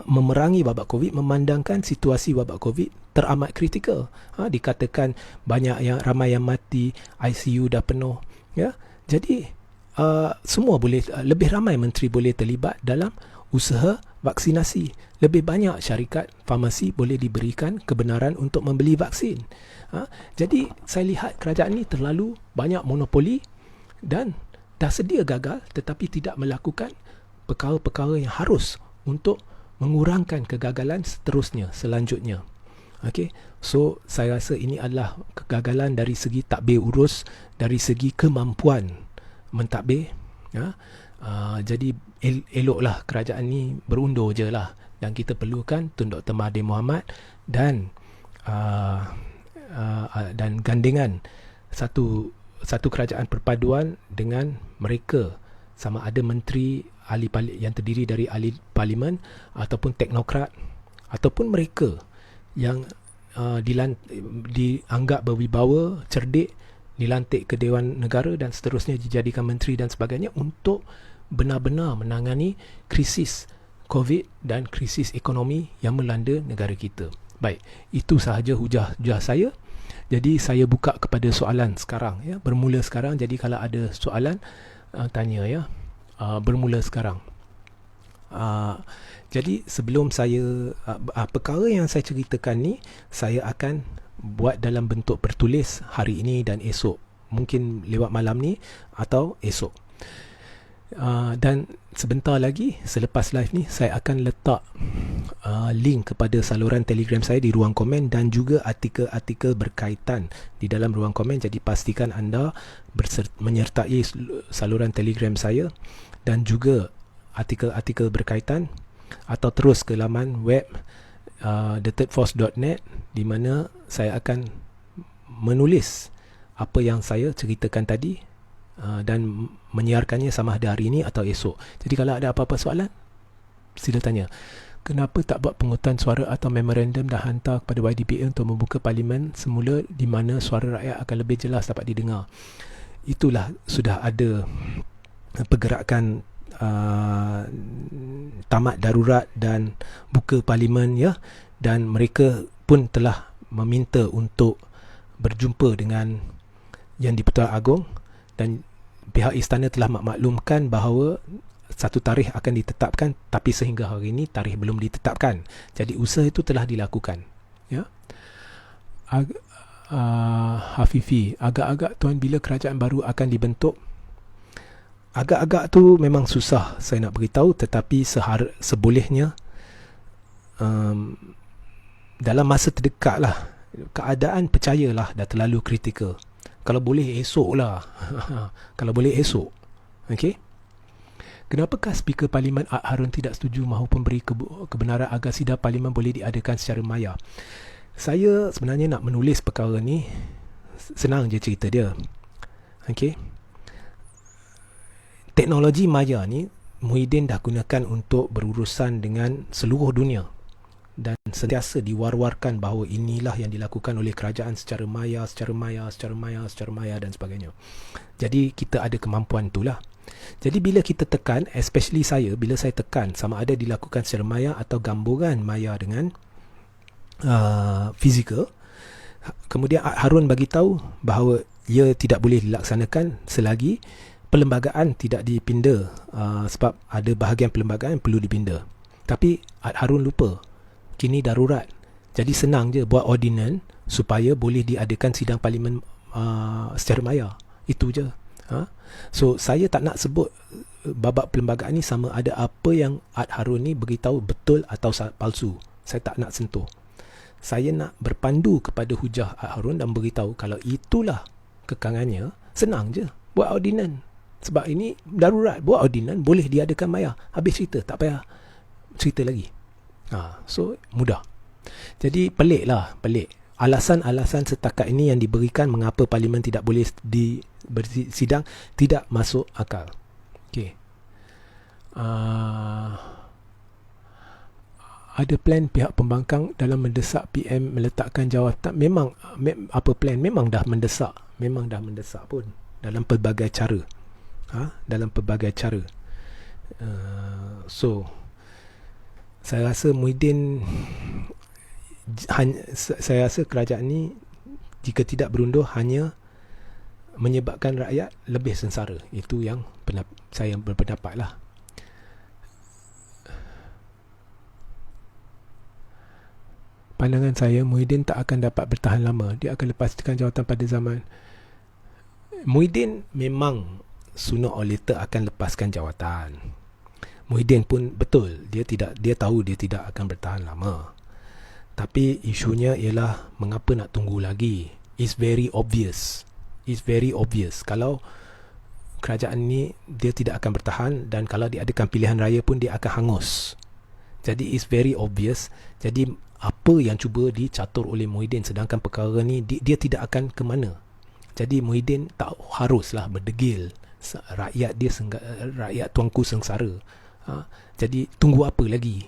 memerangi wabak COVID, memandangkan situasi wabak COVID teramat kritikal. Dikatakan ramai yang mati, ICU dah penuh, ya. Jadi semua boleh, lebih ramai menteri boleh terlibat dalam usaha vaksinasi. Lebih banyak syarikat farmasi boleh diberikan kebenaran untuk membeli vaksin. Jadi saya lihat kerajaan ni terlalu banyak monopoli dan dah sedia gagal tetapi tidak melakukan perkara-perkara yang harus untuk mengurangkan kegagalan selanjutnya. Okay, so saya rasa ini adalah kegagalan dari segi tadbir urus, dari segi kemampuan mentadbir. Jadi eloklah kerajaan ni berundur je lah, dan kita perlukan Tun Dr. Mahathir Mohamad dan gandingan satu kerajaan perpaduan dengan mereka, sama ada menteri ahli yang terdiri dari ahli parlimen ataupun teknokrat ataupun mereka yang dianggap berwibawa, cerdik, dilantik ke Dewan Negara dan seterusnya dijadikan menteri dan sebagainya untuk benar-benar menangani krisis COVID dan krisis ekonomi yang melanda negara kita. Baik, itu sahaja hujah saya. Jadi saya buka kepada soalan sekarang, ya. Bermula sekarang. Jadi kalau ada soalan, tanya, ya. Bermula sekarang. Jadi sebelum saya perkara yang saya ceritakan ni, saya akan buat dalam bentuk tertulis hari ini dan esok, mungkin lewat malam ni atau esok. Dan sebentar lagi selepas live ni saya akan letak link kepada saluran Telegram saya di ruang komen dan juga artikel-artikel berkaitan di dalam ruang komen. Jadi pastikan anda menyertai saluran Telegram saya dan juga artikel-artikel berkaitan, atau terus ke laman web thethirdforce.net di mana saya akan menulis apa yang saya ceritakan tadi dan menyiarkannya sama ada hari ini atau esok. Jadi kalau ada apa-apa soalan, sila tanya. Kenapa tak buat penghutang suara atau memorandum dah hantar kepada YDPA untuk membuka parlimen semula di mana suara rakyat akan lebih jelas dapat didengar? Itulah sudah ada pergerakan tamat darurat dan buka parlimen, ya, dan mereka pun telah meminta untuk berjumpa dengan Yang di-Pertuan Agong dan pihak istana telah maklumkan bahawa satu tarikh akan ditetapkan, tapi sehingga hari ini tarikh belum ditetapkan. Jadi usaha itu telah dilakukan, ya. Hafifi, agak-agak tuan bila kerajaan baru akan dibentuk? Agak-agak tu memang susah saya nak beritahu, tetapi sebolehnya dalam masa terdekat lah. Keadaan percayalah dah terlalu kritikal. Kalau boleh esok lah. Kalau boleh esok. Okey. Kenapakah Speaker Parlimen Art Harun tidak setuju mahu pemberi kebenaran agar sidang Parlimen boleh diadakan secara maya? Saya sebenarnya nak menulis perkara ni, senang je cerita dia. Okey. Teknologi maya ni Muhyiddin dah gunakan untuk berurusan dengan seluruh dunia dan sentiasa diwar-warkan bahawa inilah yang dilakukan oleh kerajaan secara maya dan sebagainya. Jadi kita ada kemampuan itulah. Jadi bila kita tekan, especially saya, bila saya tekan sama ada dilakukan secara maya atau gamburan maya dengan fizikal, kemudian Harun bagi tahu bahawa ia tidak boleh dilaksanakan selagi perlembagaan tidak dipinda, sebab ada bahagian perlembagaan yang perlu dipinda. Tapi Harun lupa, kini darurat. Jadi senang je buat ordinan supaya boleh diadakan sidang parlimen secara maya. Itu je. So saya tak nak sebut babak perlembagaan ni sama ada apa yang Harun ni beritahu betul atau palsu. Saya tak nak sentuh. Saya nak berpandu kepada hujah Harun dan beritahu kalau itulah kekangannya, senang je buat ordinan. Sebab ini darurat, buat ordinan boleh diadakan maya. Habis cerita, tak payah cerita lagi. So mudah. Jadi pelik. alasan-alasan setakat ini yang diberikan mengapa Parlimen tidak boleh bersidang tidak masuk akal. Okey. Ada plan pihak pembangkang dalam mendesak PM meletakkan jawatan. Memang apa plan? Memang dah mendesak pun dalam pelbagai cara. Dalam pelbagai cara. So saya rasa Muhyiddin, saya rasa kerajaan ni jika tidak berundur hanya menyebabkan rakyat lebih sengsara. Itu yang saya berpendapat lah. Pandangan saya, Muhyiddin tak akan dapat bertahan lama. Dia akan lepaskan jawatan pada zaman. Muhyiddin memang sooner or later akan lepaskan jawatan. Muhyiddin pun betul, dia tahu dia tidak akan bertahan lama. Tapi isunya ialah mengapa nak tunggu lagi? It's very obvious. Kalau kerajaan ni dia tidak akan bertahan, dan kalau diadakan pilihan raya pun dia akan hangus. Jadi it's very obvious. Jadi apa yang cuba dicatur oleh Muhyiddin, sedangkan perkara ni dia tidak akan ke mana. Jadi Muhyiddin tak haruslah berdegil. Rakyat tuanku sengsara. Jadi tunggu apa lagi?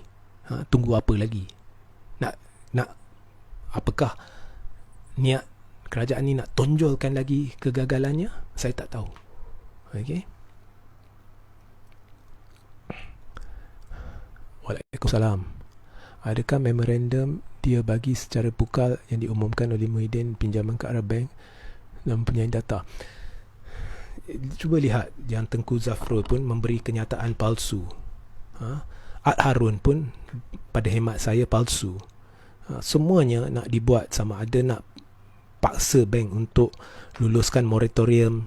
Nak apakah niat kerajaan ni nak tonjolkan lagi kegagalannya? Saya tak tahu. Okey. Waalaikumsalam. Adakah memorandum dia bagi secara pukal yang diumumkan oleh Muhyiddin pinjaman ke Arab Bank dan mempunyai data? Cuba lihat, yang Tengku Zafrul pun memberi kenyataan palsu. Ad Harun pun pada hemat saya palsu. Semuanya nak dibuat sama ada nak paksa bank untuk luluskan moratorium.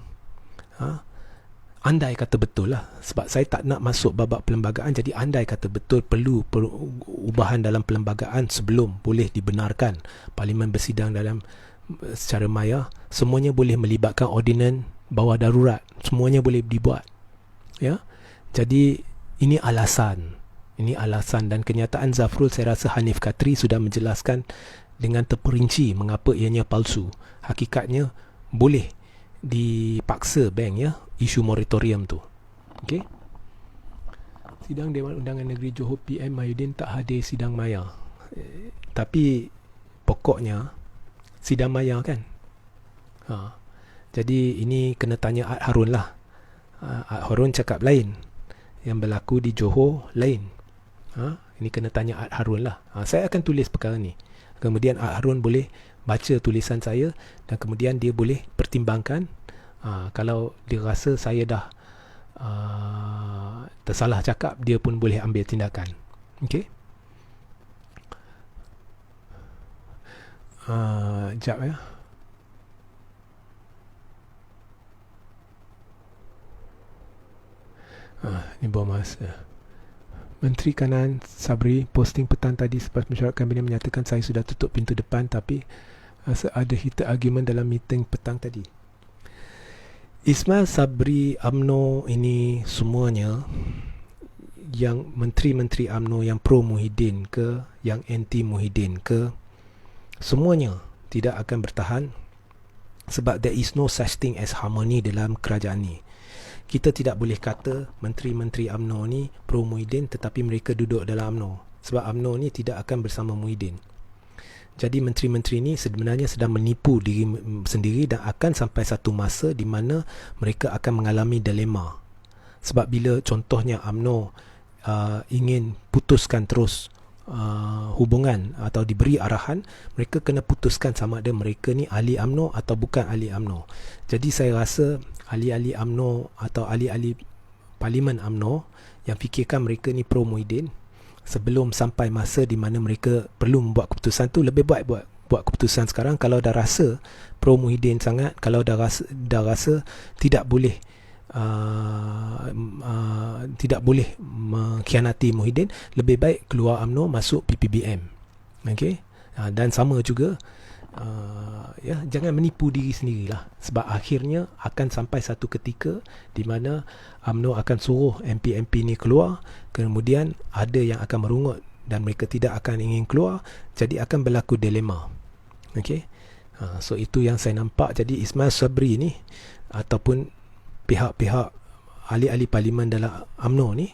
Andai kata betul lah, sebab saya tak nak masuk babak perlembagaan, jadi andai kata betul perlu perubahan dalam perlembagaan sebelum boleh dibenarkan Parlimen bersidang dalam secara maya, semuanya boleh melibatkan ordinan bawah darurat, semuanya boleh dibuat. Ya, jadi ini alasan, dan kenyataan Zafrul, saya rasa Hanif Katri sudah menjelaskan dengan terperinci mengapa ianya palsu. Hakikatnya boleh dipaksa bank, ya, isu moratorium tu. Okey. Sidang Dewan Undangan Negeri Johor, PM Mahyudin tak hadir sidang maya. Tapi pokoknya sidang maya kan. Jadi ini kena tanya Ad Harun lah. Ad Harun cakap lain, yang berlaku di Johor lain. Ini kena tanya Ad Harun lah. Saya akan tulis perkara ni. Kemudian Ad Harun boleh baca tulisan saya dan kemudian dia boleh pertimbangkan. Kalau dia rasa saya dah tersalah cakap, dia pun boleh ambil tindakan. Okey. Sekejap ya. Ni buang masa. Menteri Kanan Sabri posting petang tadi selepas mesyuarat kabinet menyatakan saya sudah tutup pintu depan, tapi ada heated argument dalam meeting petang tadi. Ismail Sabri, UMNO ini semuanya, yang menteri-menteri UMNO yang pro Muhyiddin ke, yang anti Muhyiddin ke, semuanya tidak akan bertahan sebab there is no such thing as harmony dalam kerajaan ni. Kita tidak boleh kata menteri-menteri UMNO ni pro Muhyiddin tetapi mereka duduk dalam UMNO, sebab UMNO ni tidak akan bersama Muhyiddin. Jadi menteri-menteri ni sebenarnya sedang menipu diri sendiri dan akan sampai satu masa di mana mereka akan mengalami dilema. Sebab bila contohnya UMNO ingin putuskan terus hubungan atau diberi arahan, mereka kena putuskan sama ada mereka ni ahli UMNO atau bukan ahli UMNO. Jadi saya rasa ahli-ahli UMNO atau ahli-ahli Parlimen UMNO yang fikirkan mereka ni pro Muhyiddin, sebelum sampai masa di mana mereka perlu membuat keputusan tu, lebih baik buat keputusan sekarang. Kalau dah rasa pro Muhyiddin sangat, kalau dah rasa tidak boleh mengkhianati Muhyiddin, lebih baik keluar UMNO, masuk PPBM. Okey. Dan sama juga jangan menipu diri sendirilah, sebab akhirnya akan sampai satu ketika di mana UMNO akan suruh MP-MP ni keluar, kemudian ada yang akan merungut dan mereka tidak akan ingin keluar, jadi akan berlaku dilema. Okey. So itu yang saya nampak. Jadi Ismail Sabri ni ataupun pihak-pihak ahli-ahli parlimen dalam UMNO ni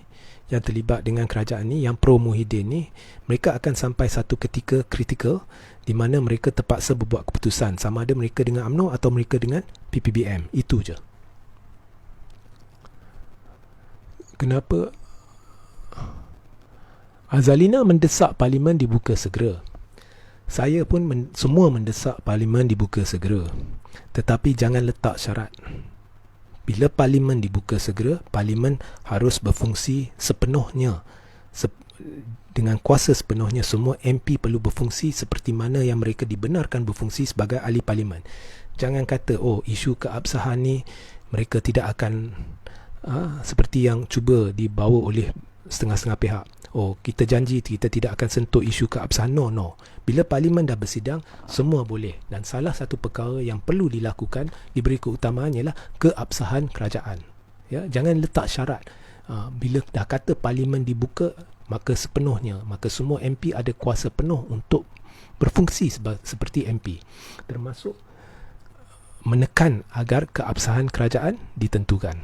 yang terlibat dengan kerajaan ni, yang pro Muhyiddin ni, mereka akan sampai satu ketika kritikal di mana mereka terpaksa berbuat keputusan, sama ada mereka dengan UMNO atau mereka dengan PPBM. Itu je. Kenapa Azalina mendesak parlimen dibuka segera? Saya pun semua mendesak parlimen dibuka segera. Tetapi jangan letak syarat. Bila parlimen dibuka segera, parlimen harus berfungsi sepenuhnya. Dengan kuasa sepenuhnya. Semua MP perlu berfungsi seperti mana yang mereka dibenarkan berfungsi sebagai ahli parlimen. Jangan kata, isu keabsahan ni mereka tidak akan seperti yang cuba dibawa oleh setengah-setengah pihak. Kita janji kita tidak akan sentuh isu keabsahan. No. Bila parlimen dah bersidang, semua boleh. Dan salah satu perkara yang perlu dilakukan, diberi keutamaan ialah keabsahan kerajaan. Ya, jangan letak syarat. Bila dah kata parlimen dibuka, maka sepenuhnya, maka semua MP ada kuasa penuh untuk berfungsi seperti MP. Termasuk menekan agar keabsahan kerajaan ditentukan.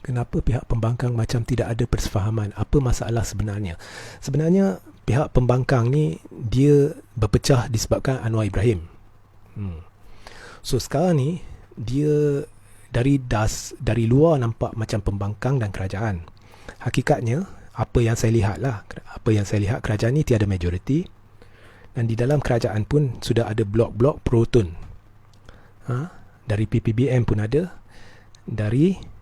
Kenapa pihak pembangkang macam tidak ada persefahaman? Apa masalah sebenarnya? Sebenarnya pihak pembangkang ni dia berpecah disebabkan Anwar Ibrahim. So sekarang ni dia dari luar nampak macam pembangkang dan kerajaan. Hakikatnya apa yang saya lihat kerajaan ni tiada majoriti, dan di dalam kerajaan pun sudah ada blok-blok pro-Tun. Dari PPBM pun ada, dari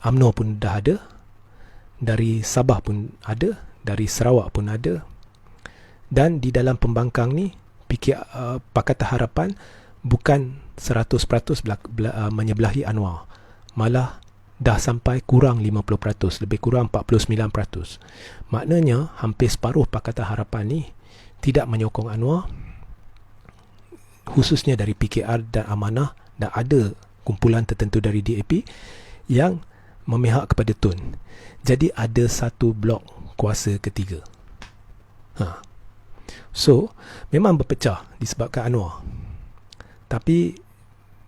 UMNO pun dah ada, dari Sabah pun ada, dari Sarawak pun ada. Dan di dalam pembangkang ni Pakatan Harapan bukan 100% menyebelahi Anwar, malah dah sampai kurang 50%, lebih kurang 49%. Maknanya hampir separuh Pakatan Harapan ni tidak menyokong Anwar, khususnya dari PKR dan Amanah, dan ada kumpulan tertentu dari DAP yang memihak kepada Tun. Jadi ada satu blok kuasa ketiga. So memang berpecah disebabkan Anwar. Tapi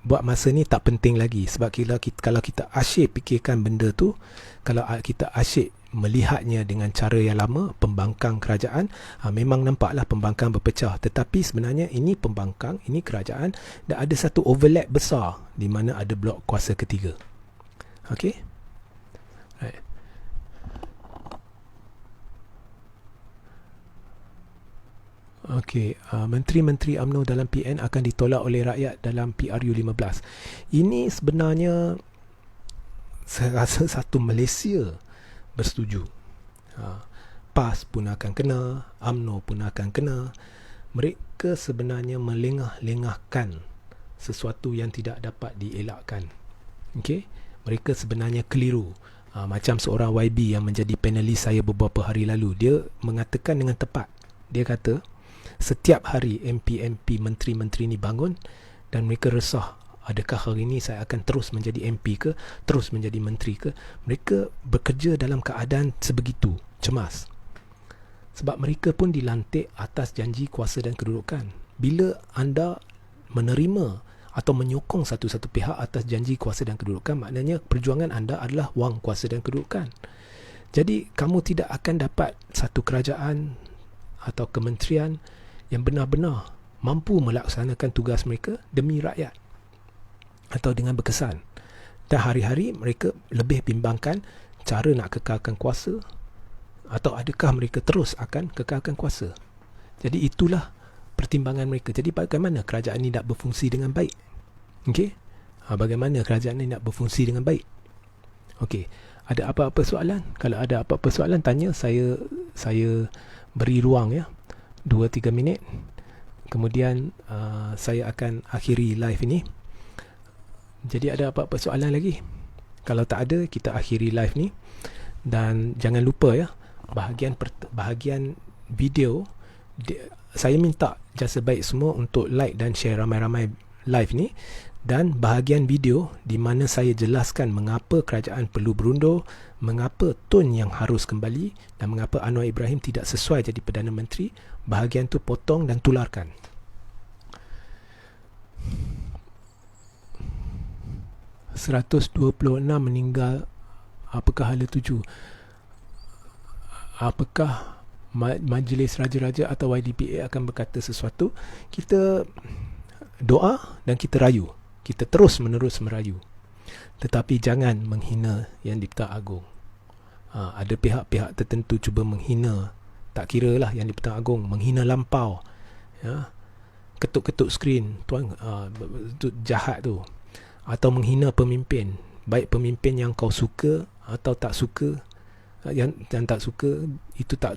buat masa ni tak penting lagi, sebab kalau kita asyik fikirkan benda tu, kalau kita asyik melihatnya dengan cara yang lama, pembangkang kerajaan, memang nampaklah pembangkang berpecah. Tetapi sebenarnya ini pembangkang, ini kerajaan, dan ada satu overlap besar di mana ada blok kuasa ketiga. Okey? Right. Okey, menteri-menteri UMNO dalam PN akan ditolak oleh rakyat dalam PRU15. Ini sebenarnya saya rasa satu Malaysia bersetuju. PAS pun akan kena, UMNO pun akan kena. Mereka sebenarnya melengah-lengahkan sesuatu yang tidak dapat dielakkan. Okey, mereka sebenarnya keliru. Macam seorang YB yang menjadi panelis saya beberapa hari lalu, dia mengatakan dengan tepat. Dia kata setiap hari MP-MP, menteri-menteri ni bangun dan mereka resah, adakah hari ini saya akan terus menjadi MP ke, terus menjadi menteri ke. Mereka bekerja dalam keadaan sebegitu cemas, sebab mereka pun dilantik atas janji kuasa dan kedudukan. Bila anda menerima atau menyokong satu-satu pihak atas janji kuasa dan kedudukan, maknanya perjuangan anda adalah wang kuasa dan kedudukan. Jadi kamu tidak akan dapat satu kerajaan atau kementerian yang benar-benar mampu melaksanakan tugas mereka demi rakyat atau dengan berkesan. Dan hari-hari mereka lebih bimbangkan cara nak kekalkan kuasa, atau adakah mereka terus akan kekalkan kuasa. Jadi itulah pertimbangan mereka. Jadi bagaimana kerajaan ini nak berfungsi dengan baik? Okey? Bagaimana kerajaan ini nak berfungsi dengan baik? Okey. Ada apa-apa soalan? Kalau ada apa-apa soalan, tanya. Saya beri ruang 2-3 minit. Kemudian saya akan akhiri live ini. Jadi ada apa-apa soalan lagi? Kalau tak ada, kita akhiri live ni. Dan jangan lupa bahagian video, saya minta jasa baik semua untuk like dan share ramai-ramai live ni. dan bahagian video di mana saya jelaskan mengapa kerajaan perlu berundur, mengapa Tun yang harus kembali dan mengapa Anwar Ibrahim tidak sesuai jadi Perdana Menteri. Bahagian tu potong dan tularkan. ...126 meninggal. Apakah hala tuju? Apakah Majlis Raja-Raja atau YDPA akan berkata sesuatu? Kita doa dan kita rayu. Kita terus menerus merayu. Tetapi jangan menghina Yang di-Pertuan Agong. Ada pihak-pihak tertentu cuba menghina, tak kira lah Yang di-Pertuan Agong, menghina lampau, ya, ketuk-ketuk skrin, tuan, itu jahat tu. Atau menghina pemimpin, baik pemimpin yang kau suka atau tak suka. Yang tak suka itu tak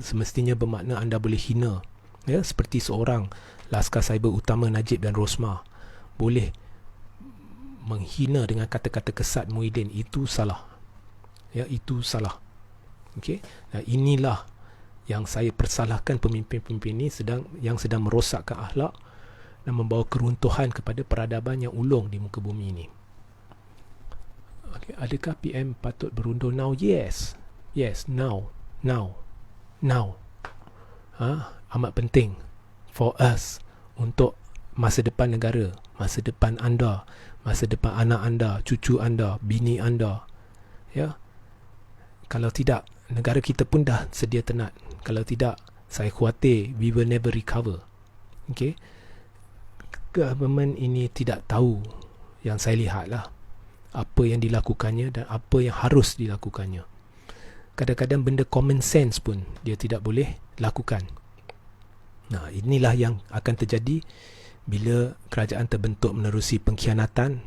semestinya bermakna anda boleh hina, ya. Seperti seorang Laskar Cyber Utama Najib dan Rosmah boleh menghina dengan kata-kata kesat Muhyiddin. Itu salah, ya, itu salah. Okey. Nah, inilah yang saya persalahkan pemimpin-pemimpin ini yang sedang merosakkan akhlak dan membawa keruntuhan kepada peradaban yang ulung di muka bumi ini. Okay. Adakah PM patut berundur now? Yes, now. Amat penting for us untuk masa depan negara, masa depan anda, masa depan anak anda, cucu anda, bini anda, ya. Kalau tidak, negara kita pun dah sedia tenat. Kalau tidak, saya khawatir we will never recover. Okay. Government ini tidak tahu, yang saya lihat lah, apa yang dilakukannya dan apa yang harus dilakukannya. Kadang-kadang benda common sense pun dia tidak boleh lakukan. Nah, inilah yang akan terjadi bila kerajaan terbentuk menerusi pengkhianatan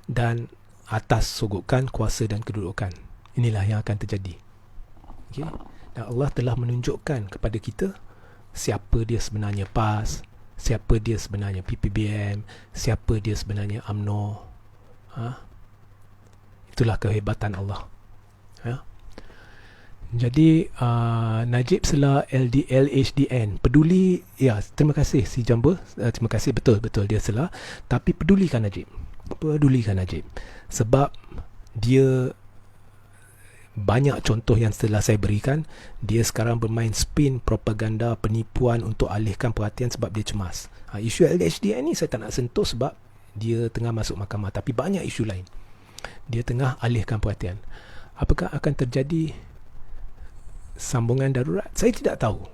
dan atas sogokan kuasa dan kedudukan. Inilah yang akan terjadi. Okay? Dan Allah telah menunjukkan kepada kita siapa dia sebenarnya PAS, siapa dia sebenarnya PPBM, siapa dia sebenarnya UMNO. Itulah kehebatan Allah. Ya. Jadi Najib Selah LHDN peduli, ya, terima kasih si Jamba, terima kasih, betul dia Selah, tapi pedulikan Najib, sebab dia banyak contoh yang setelah saya berikan, dia sekarang bermain spin propaganda penipuan untuk alihkan perhatian sebab dia cemas. Isu LHDN ni saya tak nak sentuh sebab dia tengah masuk mahkamah, tapi banyak isu lain dia tengah alihkan perhatian. Apakah akan terjadi sambungan darurat? Saya tidak tahu.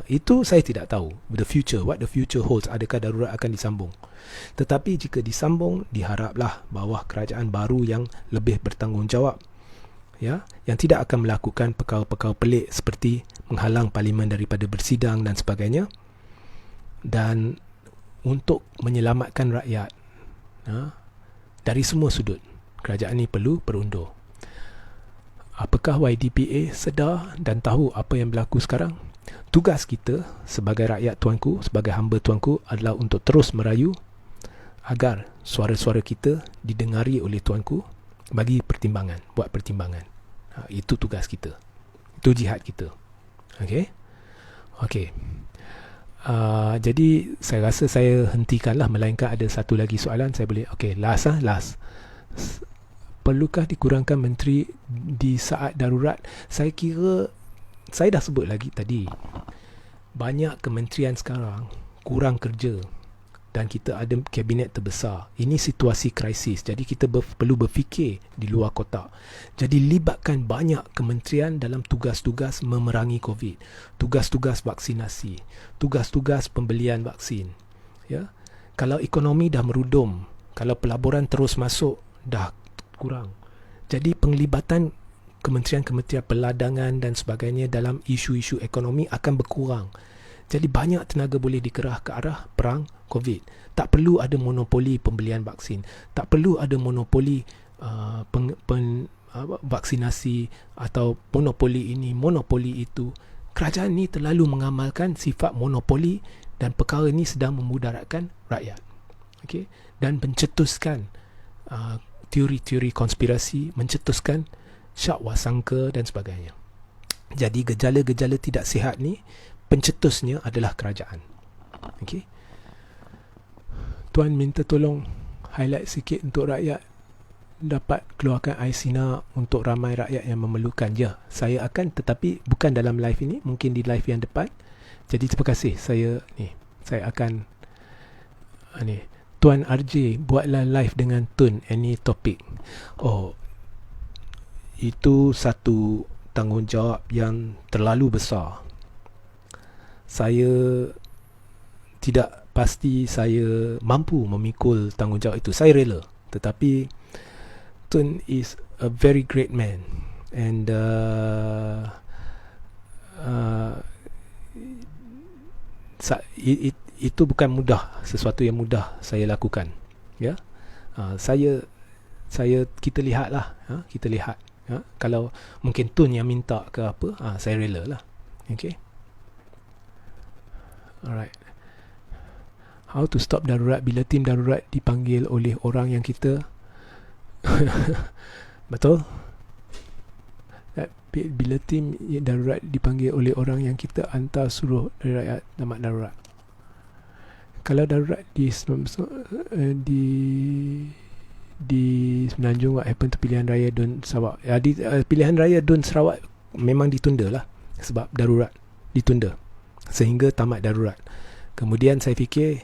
Itu saya tidak tahu. What the future holds. Adakah darurat akan disambung? Tetapi jika disambung, diharaplah bawah kerajaan baru yang lebih bertanggungjawab, ya, yang tidak akan melakukan perkara-perkara pelik seperti menghalang parlimen daripada bersidang dan sebagainya, dan untuk menyelamatkan rakyat, dari semua sudut, kerajaan ini perlu berundur. Apakah YDPA sedar dan tahu apa yang berlaku sekarang? Tugas kita sebagai rakyat tuanku, sebagai hamba tuanku, adalah untuk terus merayu agar suara-suara kita didengari oleh tuanku. Bagi pertimbangan, buat pertimbangan. Itu tugas kita, itu jihad kita. Okey. Jadi saya rasa saya hentikanlah, melainkan ada satu lagi soalan saya boleh. Okey, last. Perlukah dikurangkan menteri di saat darurat? Saya kira saya dah sebut lagi tadi, banyak kementerian sekarang kurang kerja dan kita ada kabinet terbesar. Ini situasi krisis, jadi kita perlu berfikir di luar kotak. Jadi libatkan banyak kementerian dalam tugas-tugas memerangi COVID, tugas-tugas vaksinasi, tugas-tugas pembelian vaksin, ya. Kalau ekonomi dah merudum, kalau pelaburan terus masuk, dah kurang. Jadi penglibatan kementerian-kementerian peladangan dan sebagainya dalam isu-isu ekonomi akan berkurang. Jadi banyak tenaga boleh dikerah ke arah perang COVID. Tak perlu ada monopoli pembelian vaksin, tak perlu ada monopoli vaksinasi atau monopoli ini, monopoli itu. Kerajaan ini terlalu mengamalkan sifat monopoli dan perkara ini sedang memudaratkan rakyat. Okay? Dan mencetuskan teori-teori konspirasi, mencetuskan syak wasangka dan sebagainya. Jadi gejala-gejala tidak sihat ni, pencetusnya adalah kerajaan. Okey. Tuan minta tolong highlight sikit untuk rakyat dapat keluarkan air sinar untuk ramai rakyat yang memerlukan. Ya, saya akan, tetapi bukan dalam live ini, mungkin di live yang depan. Jadi terima kasih. Saya akan Tuan RJ, buatlah live dengan Tun any topic. Oh, itu satu tanggungjawab yang terlalu besar. Saya tidak pasti saya mampu memikul tanggungjawab itu. Saya rela, tetapi Tun is a very great man, and itu bukan mudah, sesuatu yang mudah saya lakukan. Ya, kita lihatlah, kita lihat. Kalau mungkin Tun yang minta ke apa, saya rela lah. Okay. Alright. How to stop darurat bila tim darurat dipanggil oleh orang yang kita betul? Bila tim darurat dipanggil oleh orang yang kita hantar suruh dari rakyat tamat darurat. Kalau darurat di Semenanjung, what happened to pilihan raya Dun Sarawak? Pilihan raya Dun Sarawak memang ditunda lah sebab darurat, ditunda sehingga tamat darurat. Kemudian saya fikir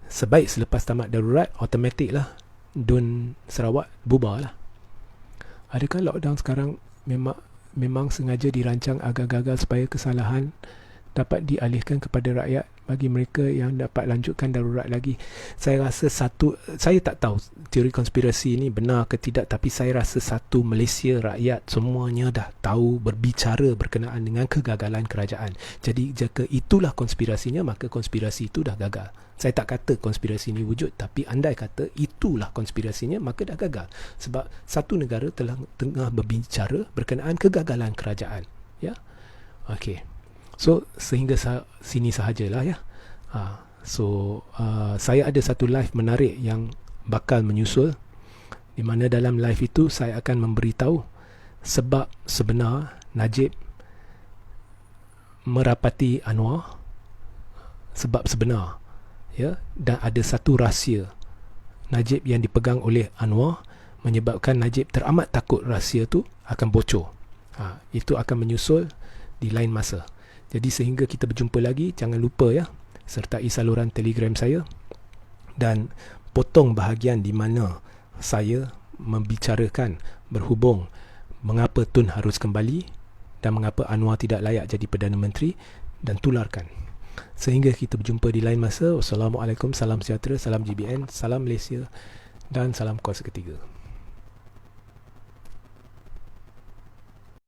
sebaik selepas tamat darurat, automatik lah Dun Sarawak bubar lah. Adakah lockdown sekarang memang sengaja dirancang agar gagal supaya kesalahan dapat dialihkan kepada rakyat bagi mereka yang dapat lanjutkan darurat lagi? Saya rasa saya tak tahu teori konspirasi ini benar ke tidak, tapi saya rasa Malaysia rakyat semuanya dah tahu berbicara berkenaan dengan kegagalan kerajaan. Jadi jika itulah konspirasinya, maka konspirasi itu dah gagal. Saya tak kata konspirasi ini wujud, tapi andai kata itulah konspirasinya, maka dah gagal. Sebab satu negara tengah berbicara berkenaan kegagalan kerajaan. Ya, okey. So sehingga sini sahajalah ya. Saya ada satu live menarik yang bakal menyusul, di mana dalam live itu saya akan memberitahu sebab sebenar Najib merapati Anwar, sebab sebenar, ya, dan ada satu rahsia Najib yang dipegang oleh Anwar menyebabkan Najib teramat takut rahsia tu akan bocor. Itu akan menyusul di lain masa. Jadi sehingga kita berjumpa lagi, jangan lupa ya, sertai saluran Telegram saya dan potong bahagian di mana saya membicarakan berhubung mengapa Tun harus kembali dan mengapa Anwar tidak layak jadi Perdana Menteri, dan tularkan. Sehingga kita berjumpa di lain masa. Wassalamualaikum, salam sejahtera, salam GBN, salam Malaysia dan salam kuasa ketiga.